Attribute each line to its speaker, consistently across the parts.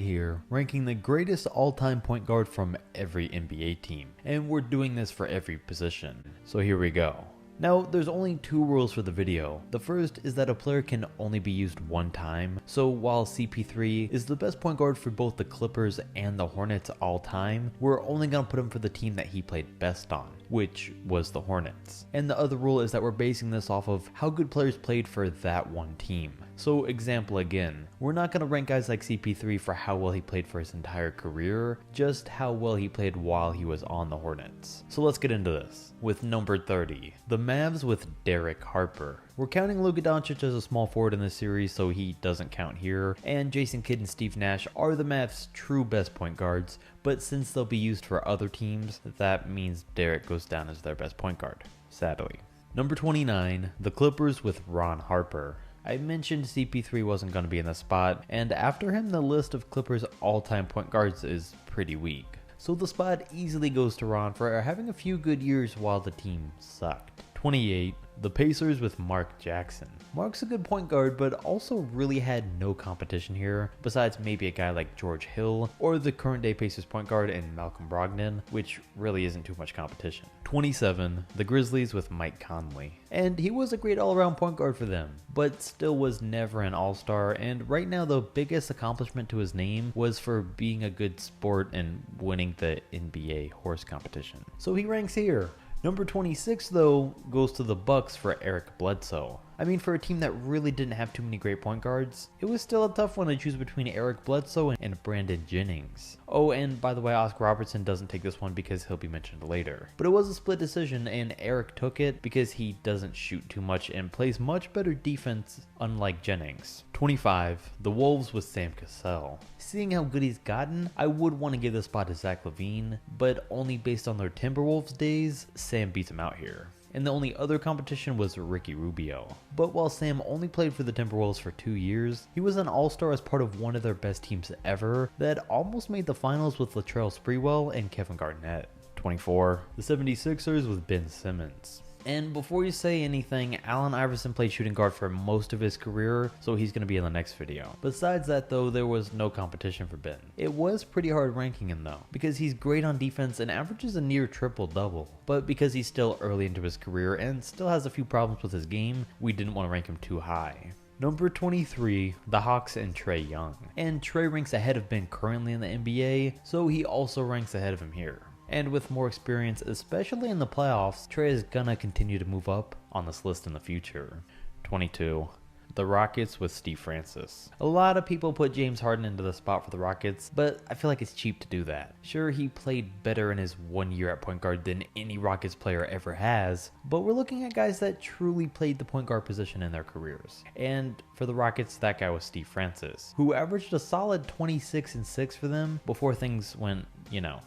Speaker 1: here, ranking the greatest all-time point guard from every NBA team, and we're doing this for every position. So here we go. Now, there's only two rules for the video. The first is that a player can only be used one time, so while CP3 is the best point guard for both the Clippers and the Hornets all time, we're only gonna put him for the team that he played best on, which was the Hornets. And the other rule is that we're basing this off of how good players played for that one team. So example again, we're not going to rank guys like CP3 for how well he played for his entire career, just how well he played while he was on the Hornets. So let's get into this. With number 30, the Mavs with Derek Harper. We're counting Luka Doncic as a small forward in this series, so he doesn't count here, and Jason Kidd and Steve Nash are the Mavs' true best point guards, but since they'll be used for other teams, that means Derek goes down as their best point guard, sadly. Number 29, the Clippers with Ron Harper. I mentioned CP3 wasn't going to be in the spot, and after him the list of Clippers all-time point guards is pretty weak. So the spot easily goes to Ron for having a few good years while the team sucked. 28, the Pacers with Mark Jackson. Mark's a good point guard, but also really had no competition here, besides maybe a guy like George Hill, or the current day Pacers point guard in Malcolm Brogdon, which really isn't too much competition. 27, the Grizzlies with Mike Conley. And he was a great all-around point guard for them, but still was never an all-star, and right now the biggest accomplishment to his name was for being a good sport and winning the NBA horse competition. So he ranks here. Number 26 though goes to the Bucks for Eric Bledsoe. I mean, for a team that really didn't have too many great point guards, it was still a tough one to choose between Eric Bledsoe and Brandon Jennings. Oh, and by the way, Oscar Robertson doesn't take this one because he'll be mentioned later. But it was a split decision, and Eric took it because he doesn't shoot too much and plays much better defense, unlike Jennings. 25, the Wolves with Sam Cassell. Seeing how good he's gotten, I would want to give the spot to Zach LaVine, but only based on their Timberwolves days, Sam beats him out here. And the only other competition was Ricky Rubio. But while Sam only played for the Timberwolves for 2 years, he was an all-star as part of one of their best teams ever that almost made the finals with Latrell Sprewell and Kevin Garnett. 24, the 76ers with Ben Simmons. And before you say anything, Allen Iverson played shooting guard for most of his career, so he's going to be in the next video. Besides that though, there was no competition for Ben. It was pretty hard ranking him though, because he's great on defense and averages a near triple-double. But because he's still early into his career and still has a few problems with his game, we didn't want to rank him too high. Number 23, the Hawks and Trae Young. And Trae ranks ahead of Ben currently in the NBA, so he also ranks ahead of him here. And with more experience, especially in the playoffs, Trae is gonna continue to move up on this list in the future. 22. The Rockets with Steve Francis. A lot of people put James Harden into the spot for the Rockets, but I feel like it's cheap to do that. Sure, he played better in his 1 year at point guard than any Rockets player ever has, but we're looking at guys that truly played the point guard position in their careers. And for the Rockets, that guy was Steve Francis, who averaged a solid 26 and 6 for them before things went,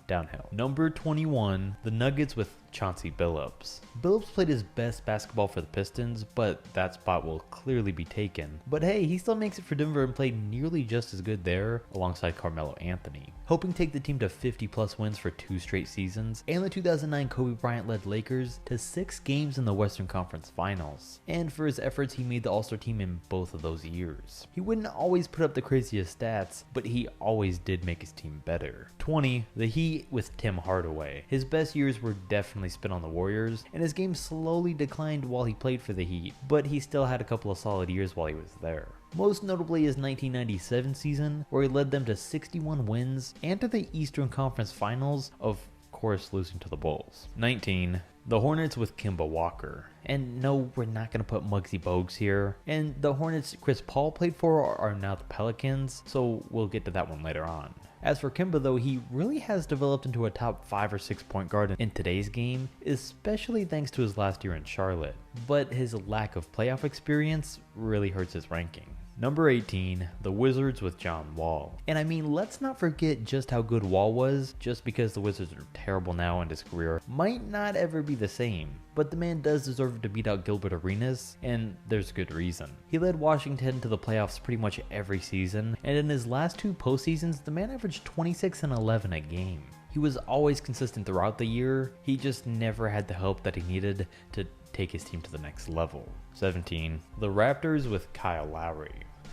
Speaker 1: downhill. Number 21, the Nuggets with Chauncey Billups. Billups played his best basketball for the Pistons, but that spot will clearly be taken. But hey, he still makes it for Denver and played nearly just as good there alongside Carmelo Anthony, helping take the team to 50 plus wins for 2 straight seasons, and the 2009 Kobe Bryant led Lakers to 6 games in the Western Conference Finals. And for his efforts, he made the All-Star team in both of those years. He wouldn't always put up the craziest stats, but he always did make his team better. 20, the Heat with Tim Hardaway. His best years were definitely spent on the Warriors, and his game slowly declined while he played for the Heat, but he still had a couple of solid years while he was there. Most notably his 1997 season, where he led them to 61 wins and to the Eastern Conference Finals, of course losing to the Bulls. 19, the Hornets with Kemba Walker. And no, we're not going to put Muggsy Bogues here. And the Hornets Chris Paul played for are now the Pelicans, so we'll get to that one later on. As for Kemba though, he really has developed into a top 5 or 6 point guard in today's game, especially thanks to his last year in Charlotte. But his lack of playoff experience really hurts his ranking. Number 18, the Wizards with John Wall. And I mean, let's not forget just how good Wall was. Just because the Wizards are terrible now and his career might not ever be the same. But the man does deserve to beat out Gilbert Arenas, and there's good reason. He led Washington to the playoffs pretty much every season, and in his last 2 postseasons, the man averaged 26 and 11 a game. He was always consistent throughout the year, he just never had the help that he needed to take his team to the next level. 17, the Raptors with Kyle Lowry.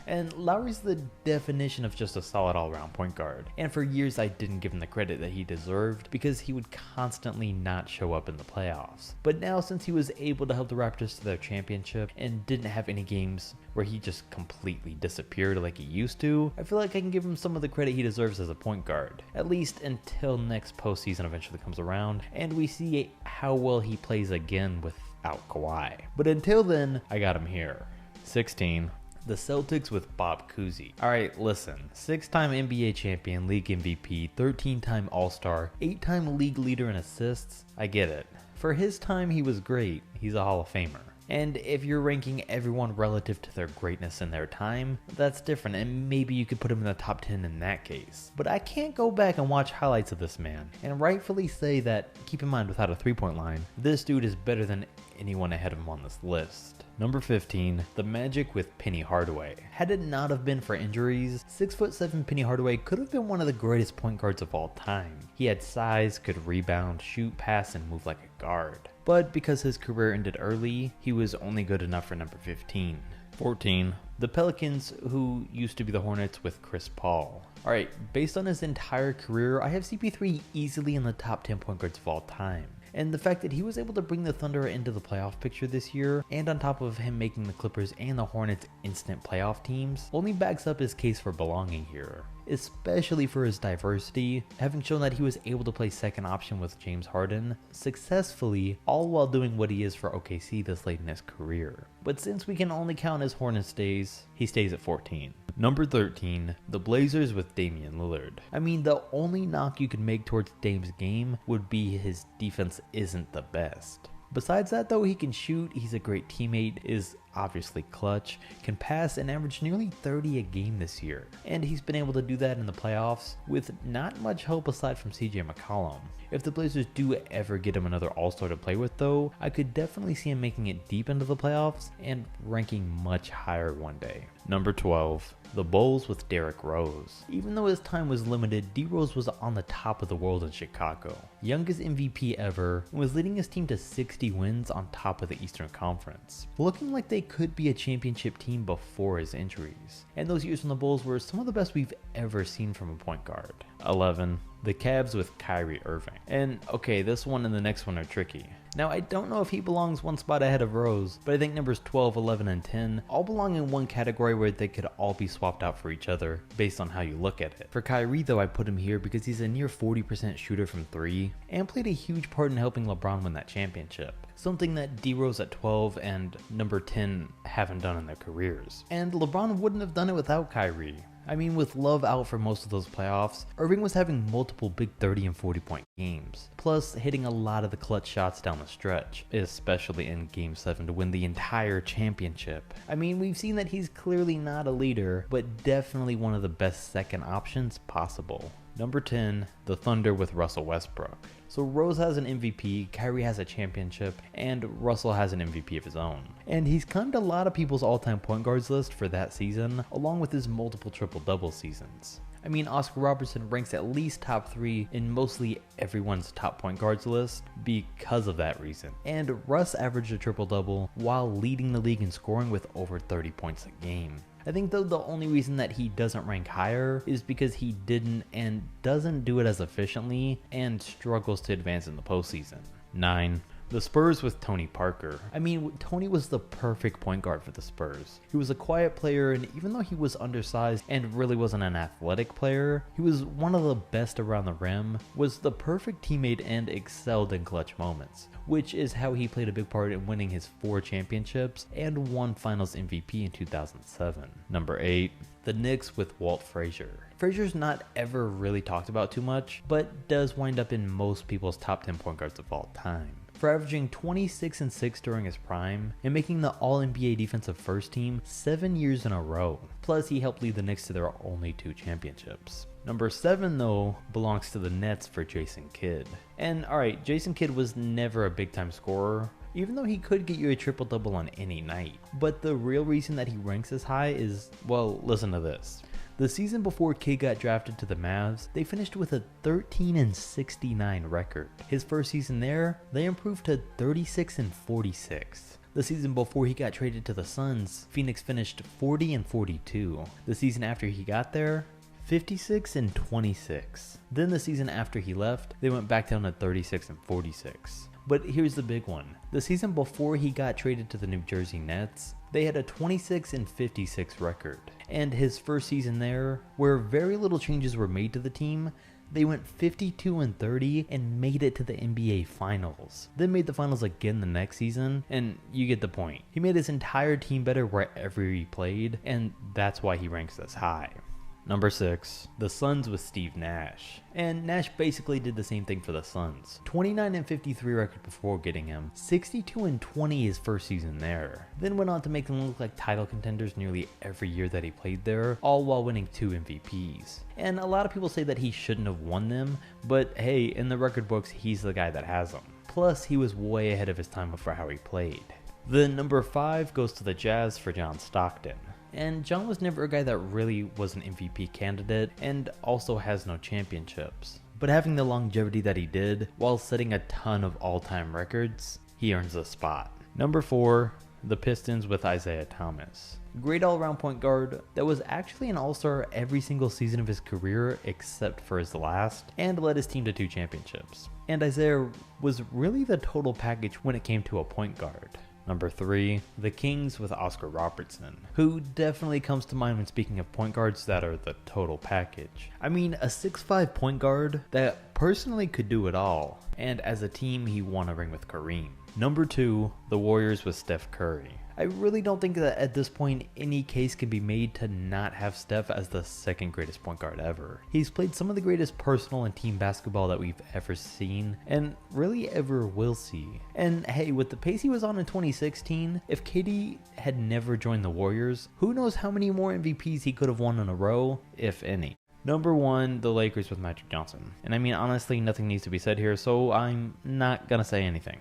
Speaker 1: And Lowry's the definition of just a solid all-around point guard. And for years I didn't give him the credit that he deserved because he would constantly not show up in the playoffs. But now, since he was able to help the Raptors to their championship and didn't have any games where he just completely disappeared like he used to, I feel like I can give him some of the credit he deserves as a point guard. At least until next postseason eventually comes around and we see how well he plays again without Kawhi. But until then, I got him here. 16. The Celtics with Bob Cousy. Alright, listen. 6-time NBA champion, league MVP, 13-time All-Star, 8-time league leader in assists. I get it. For his time, he was great. He's a Hall of Famer. And if you're ranking everyone relative to their greatness in their time, that's different, and maybe you could put him in the top 10 in that case. But I can't go back and watch highlights of this man, and rightfully say that, keep in mind without a three-point line, this dude is better than anyone ahead of him on this list. Number 15, the Magic with Penny Hardaway. Had it not have been for injuries, 6'7" Penny Hardaway could have been one of the greatest point guards of all time. He had size, could rebound, shoot, pass, and move like a guard. But because his career ended early, he was only good enough for number 15. 14, the Pelicans, who used to be the Hornets with Chris Paul. Alright, based on his entire career, I have CP3 easily in the top 10 point guards of all time. And the fact that he was able to bring the Thunder into the playoff picture this year, and on top of him making the Clippers and the Hornets instant playoff teams, only backs up his case for belonging here. Especially for his diversity, having shown that he was able to play second option with James Harden successfully, all while doing what he is for OKC this late in his career. But since we can only count his Hornets days, he stays at 14. Number 13, the Blazers with Damian Lillard. I mean, the only knock you could make towards Dame's game would be his defense isn't the best. Besides that though, he can shoot, he's a great teammate, is obviously clutch, can pass, and average nearly 30 a game this year. And he's been able to do that in the playoffs with not much help aside from CJ McCollum. If the Blazers do ever get him another all-star to play with though, I could definitely see him making it deep into the playoffs and ranking much higher one day. Number 12, the Bulls with Derrick Rose. Even though his time was limited, D-Rose was on the top of the world in Chicago. Youngest MVP ever, and was leading his team to 60 wins on top of the Eastern Conference. Looking like they could be a championship team before his injuries. And those years from the Bulls were some of the best we've ever seen from a point guard. 11. The Cavs with Kyrie Irving. And okay, this one and the next one are tricky. Now, I don't know if he belongs one spot ahead of Rose, but I think numbers 12, 11, and 10 all belong in one category where they could all be swapped out for each other based on how you look at it. For Kyrie though, I put him here because he's a near 40% shooter from 3 and played a huge part in helping LeBron win that championship. Something that D-Rose at 12 and number 10 haven't done in their careers. And LeBron wouldn't have done it without Kyrie. I mean, with Love out for most of those playoffs, Irving was having multiple big 30 and 40 point games, plus hitting a lot of the clutch shots down the stretch, especially in Game 7 to win the entire championship. I mean, we've seen that he's clearly not a leader, but definitely one of the best second options possible. Number 10, the Thunder with Russell Westbrook. So Rose has an MVP, Kyrie has a championship, and Russell has an MVP of his own. And he's climbed a lot of people's all-time point guards list for that season, along with his multiple triple-double seasons. I mean, Oscar Robertson ranks at least top 3 in mostly everyone's top point guards list because of that reason. And Russ averaged a triple-double while leading the league in scoring with over 30 points a game. I think though the only reason that he doesn't rank higher is because he didn't and doesn't do it as efficiently and struggles to advance in the postseason. 9. The Spurs with Tony Parker. I mean, Tony was the perfect point guard for the Spurs. He was a quiet player, and even though he was undersized and really wasn't an athletic player, he was one of the best around the rim, was the perfect teammate, and excelled in clutch moments, which is how he played a big part in winning his 4 championships and won Finals MVP in 2007. Number 8. The Knicks with Walt Frazier. Frazier's not ever really talked about too much, but does wind up in most people's top 10 point guards of all time. For averaging 26 and 6 during his prime and making the All-NBA defensive first team 7 years in a row. Plus, he helped lead the Knicks to their only 2 championships. Number 7 though belongs to the Nets for Jason Kidd. And alright, Jason Kidd was never a big time scorer, even though he could get you a triple-double on any night. But the real reason that he ranks as high is, well, listen to this. The season before Kidd got drafted to the Mavs, they finished with a 13-69 record. His first season there, they improved to 36-46. The season before he got traded to the Suns, Phoenix finished 40-42. The season after he got there, 56-26. Then the season after he left, they went back down to 36-46. But here's the big one. The season before he got traded to the New Jersey Nets, they had a 26-56 record. And his first season there, where very little changes were made to the team, they went 52-30 and made it to the NBA Finals. Then made the finals again the next season, and you get the point. He made his entire team better wherever he played, and that's why he ranks this high. Number 6, the Suns with Steve Nash. And Nash basically did the same thing for the Suns. 29-53 record before getting him, 62-20 his first season there. Then went on to make them look like title contenders nearly every year that he played there, all while winning 2 MVPs. And a lot of people say that he shouldn't have won them, but hey, in the record books, he's the guy that has them. Plus, he was way ahead of his time for how he played. The number 5 goes to the Jazz for John Stockton. And John was never a guy that really was an MVP candidate and also has no championships. But having the longevity that he did, while setting a ton of all-time records, he earns a spot. Number 4, the Pistons with Isaiah Thomas. Great all-around point guard that was actually an all-star every single season of his career except for his last, and led his team to 2 championships. And Isaiah was really the total package when it came to a point guard. Number 3, the Kings with Oscar Robertson, who definitely comes to mind when speaking of point guards that are the total package. I mean, a 6'5" point guard that personally could do it all, and as a team he won a ring with Kareem. Number 2, the Warriors with Steph Curry. I really don't think that at this point any case can be made to not have Steph as the second greatest point guard ever. He's played some of the greatest personal and team basketball that we've ever seen, and really ever will see. And hey, with the pace he was on in 2016, if KD had never joined the Warriors, who knows how many more MVPs he could have won in a row, if any. Number 1, the Lakers with Magic Johnson. And I mean, honestly, nothing needs to be said here, so I'm not gonna say anything.